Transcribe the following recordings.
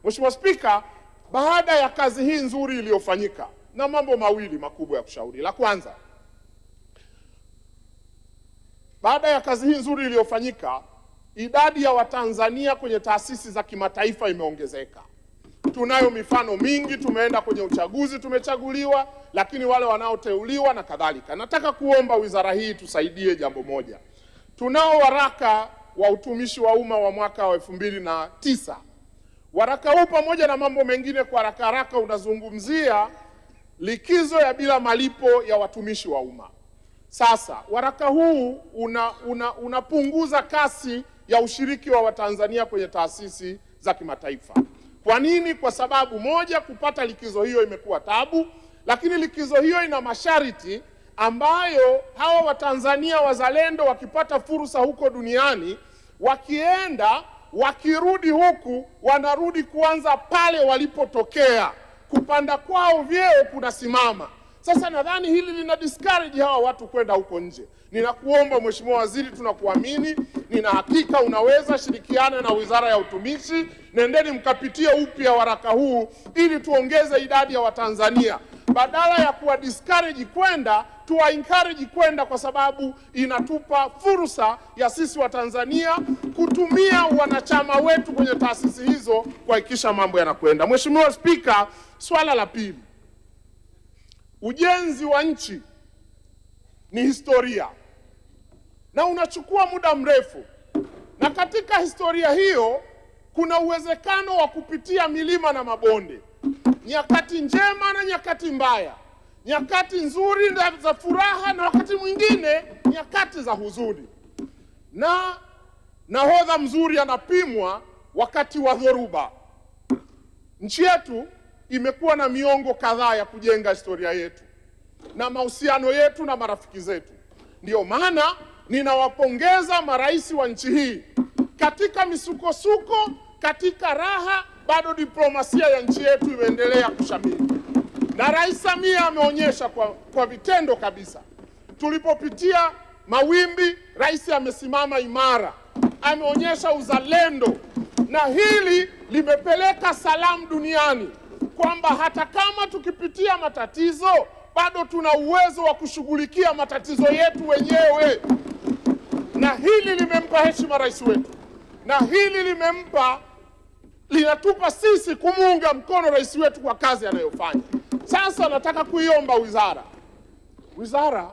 Mheshimiwa Spika, baada ya kazi hii nzuri iliyofanyika, na mambo mawili makubwa ya kushauri. La kwanza, baada ya kazi hii nzuri iliyofanyika, idadi ya Watanzania kwenye taasisi za kimataifa imeongezeka. Tunayo mifano mingi, tumeenda kwenye uchaguzi, tumechaguliwa, lakini wale wanaoteuliwa na kadhalika. Nataka kuomba wizara hii tusaidie jambo moja. Tunao waraka wa utumishi wa umma wa mwaka wa 2009. Waraka huu pamoja na mambo mengine, kwa haraka haraka, unazungumzia likizo ya bila malipo ya watumishi wa umma. Sasa waraka huu unapunguza kasi ya ushiriki wa Watanzania kwenye taasisi za kimataifa. Kwa nini? Kwa sababu moja, kupata likizo hiyo imekuwa tabu, lakini likizo hiyo ina masharti ambayo hawa Watanzania wazalendo wakipata fursa huko duniani, wakienda wakirudi huku, wanarudi kuanza pale walipotokea. Kupanda kwao vyeo kunasimama. Sasa nadhani hili lina discourage hawa watu kwenda huko nje. Ninakuomba Mheshimiwa Waziri, tunakuamini, nina hakika unaweza shirikiana na Wizara ya Utumishi, nendeni mkapitie upya waraka huu ili tuongeze idadi ya Watanzania. Badala ya kuwa discourage kwenda, tuwa encourage kwenda, kwa sababu inatupa fursa ya sisi Watanzania kutumia wanachama wetu kwenye taasisi hizo kuhakikisha mambo yanakwenda. Mheshimiwa Spika, swala la pili, ujenzi wa nchi ni historia na unachukua muda mrefu, na katika historia hiyo kuna uwezekano wa kupitia milima na mabonde, nyakati njema na nyakati mbaya, nyakati nzuri na za furaha na wakati mwingine nyakati za huzuni. Na nahodha mzuri anapimwa wakati wa dhoruba. Nchi yetu imekuwa na miongo kadhaa ya kujenga historia yetu na mahusiano yetu na marafiki zetu. Ndiyo maana ninawapongeza marais wa nchi hii. Katika misukosuko, katika raha, bado diplomasia ya nchi yetu imeendelea kushamiri. Na Rais Samia ameonyesha kwa vitendo kabisa. Tulipopitia mawimbi, rais amesimama imara, ameonyesha uzalendo, na hili limepeleka salamu duniani kwamba hata kama tukipitia matatizo, bado tuna uwezo wa kushughulikia matatizo yetu wenyewe. Na hili limempa heshima rais wetu, na hili linatupa sisi kumuunga mkono rais wetu kwa kazi anayofanya. Sasa nataka kuiomba wizara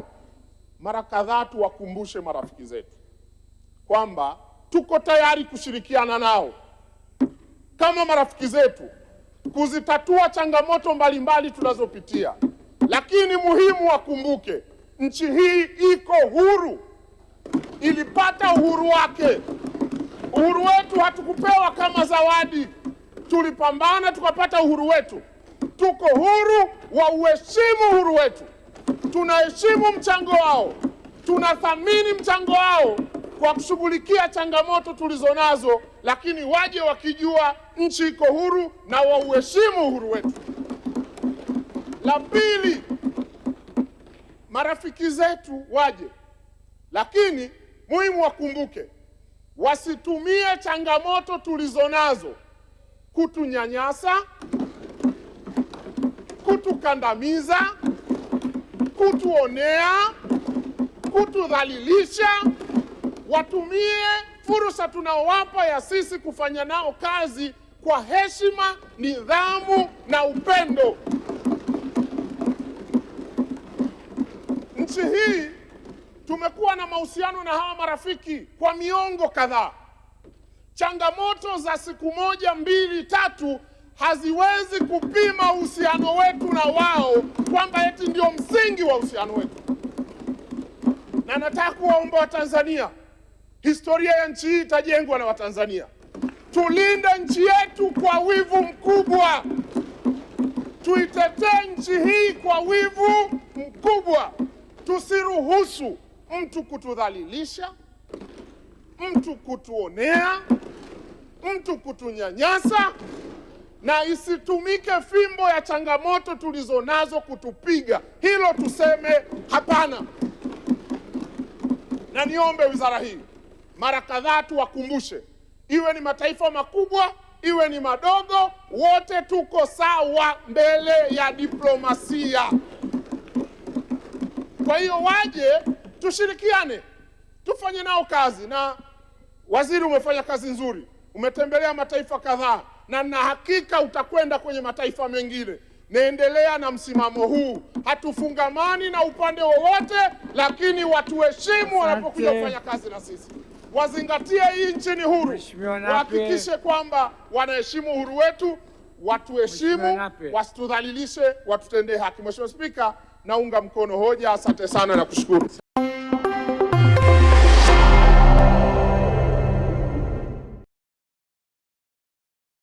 mara kadhaa tuwakumbushe marafiki zetu kwamba tuko tayari kushirikiana nao kama marafiki zetu kuzitatua changamoto mbalimbali tunazopitia, lakini muhimu wakumbuke, nchi hii iko huru, ilipata uhuru wake. Uhuru wetu hatukupewa kama zawadi, tulipambana tukapata uhuru wetu. Tuko huru, wa uheshimu uhuru wetu, tunaheshimu mchango wao, tunathamini mchango wao kwa kushughulikia changamoto tulizonazo, lakini waje wakijua nchi iko huru na wa uheshimu uhuru wetu. La pili, marafiki zetu waje, lakini muhimu wakumbuke, wasitumie changamoto tulizonazo kutunyanyasa, kutukandamiza, kutuonea, kutudhalilisha. Watumie fursa tunaowapa ya sisi kufanya nao kazi kwa heshima, nidhamu na upendo. Nchi hii tumekuwa na mahusiano na hawa marafiki kwa miongo kadhaa. Changamoto za siku moja, mbili, tatu haziwezi kupima uhusiano wetu na wao kwamba eti ndio msingi wa uhusiano wetu. Na nataka kuwaomba Watanzania, historia ya nchi hii itajengwa na Watanzania. Tulinde nchi yetu kwa wivu mkubwa, tuitetee nchi hii kwa wivu mkubwa. Tusiruhusu mtu kutudhalilisha, mtu kutuonea, mtu kutunyanyasa, na isitumike fimbo ya changamoto tulizonazo kutupiga. Hilo tuseme hapana. Na niombe wizara hii mara kadhaa tuwakumbushe, iwe ni mataifa makubwa, iwe ni madogo, wote tuko sawa mbele ya diplomasia. Kwa hiyo waje tushirikiane, tufanye nao kazi. Na waziri, umefanya kazi nzuri, umetembelea mataifa kadhaa na hakika utakwenda kwenye mataifa mengine. Naendelea na msimamo huu, hatufungamani na upande wowote, lakini watuheshimu wanapokuja kufanya kazi na sisi. Wazingatie hii nchi ni huru, wahakikishe kwamba wanaheshimu uhuru wetu, watuheshimu, wasitudhalilishe, watutendee haki. Mheshimiwa Spika, naunga mkono hoja. Asante sana na kushukuru.